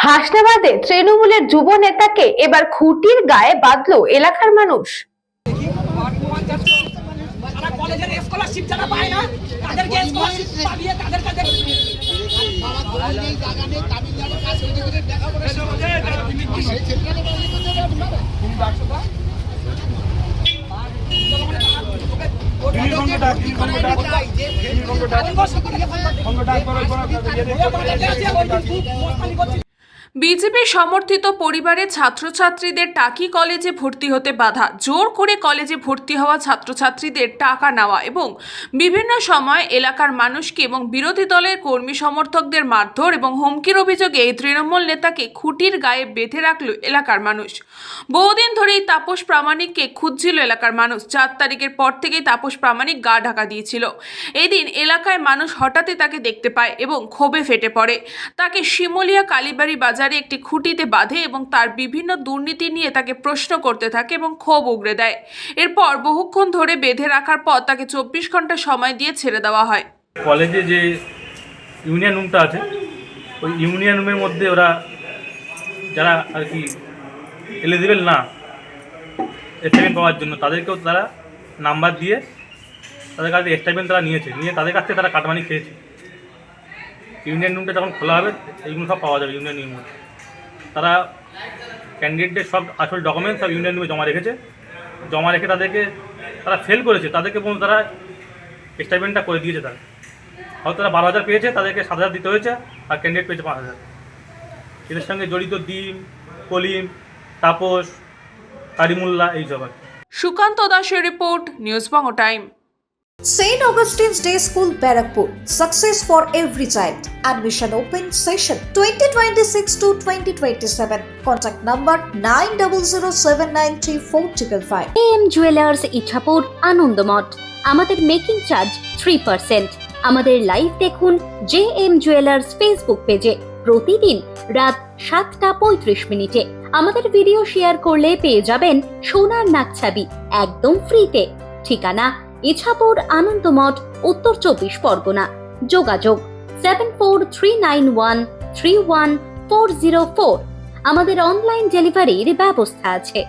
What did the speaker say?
হাসনাবাদে তৃণমূলের যুব নেতাকে এবার খুঁটির গায়ে বাঁধল এলাকার মানুষ। বিজেপি সমর্থিত পরিবারের ছাত্রছাত্রীদের টাকি কলেজে ভর্তি হতে বাধা, জোর করে কলেজে ভর্তি হওয়া ছাত্রছাত্রীদের টাকা নেওয়া এবং বিভিন্ন সময় এলাকার মানুষকে এবং বিরোধী দলের কর্মী সমর্থকদের মারধর এবং হুমকির অভিযোগে এই তৃণমূল নেতাকে খুঁটির গায়ে বেঁধে রাখল এলাকার মানুষ। বহুদিন ধরেই তাপস প্রামাণিককে খুঁজছিল এলাকার মানুষ। 4 তারিখের পর থেকেই তাপস প্রামাণিক গা ঢাকা দিয়েছিল। এদিন এলাকায় মানুষ হঠাৎই তাকে দেখতে পায় এবং ক্ষোভে ফেটে পড়ে। তাকে শিমুলিয়া কালীবাড়ি বাজারে একটি খুঁটিতে বাঁধে এবং তার বিভিন্ন দুর্নীতি নিয়ে তাকে প্রশ্ন করতে থাকে এবং ক্ষোভ উগরে দেয়। এরপর বহুক্ষণ ধরে বেঁধে রাখার পর তাকে 24 ঘন্টা সময় দিয়ে ছেড়ে দেওয়া হয়। কলেজে যে ইউনিয়ন রুমটা আছে, ওই ইউনিয়ন রুমের মধ্যে ওরা যারা আর কি এলিজিবল না স্টাইপেন্ড পাওয়ার জন্য, তাদেরকেও তারা নাম্বার দিয়ে তাদের কাছে স্টাইপেন্ড তারা নিয়ে তাদের কাছ থেকে তারা কাটমানি খেয়েছে। ইউনিয়ন রুমটা যখন খোলা হবে এইগুলো সব পাওয়া যাবে। ইউনিয়ন রুমে তারা ক্যান্ডিডেটদের সব আসল ডকুমেন্টস সব ইউনিয়ন রুমে জমা রেখে তারা ফেল করেছে, তাদেরকে তারা স্টাইপেন্ডটা করে দিয়েছে। তারা হয়তো তারা 12,000 পেয়েছে, তাদেরকে 7,000 দিতে হয়েছে, আর ক্যান্ডিডেট পেয়েছে 5,000। এদের সঙ্গে জড়িত ডিম, কলিম, তাপস, কারিমুল্লাহ এইসব। সুকান্ত দাসের report, news Bangla time. St. Augustine's Day School, Barakpur. Success for every child. Admission open session 2026 to 2027. Contact number 9007934555. AM Jewelers Ichhapur Anandamath. আমাদের মেকিং চার্জ 3%। আমাদের লাইভ দেখুন JM Jewelers ফেসবুক পেজে প্রতিদিন রাত 7:35 আমাদের ভিডিও শেয়ার করলে পেয়ে যাবেন সোনার নাকছাবি একদম ফ্রিতে। ঠিকানা ইছাপুর আনন্দমঠ, উত্তর 24 পরগনা। যোগাযোগ 7439131404। আমাদের অনলাইন ডেলিভারির ব্যবস্থা আছে।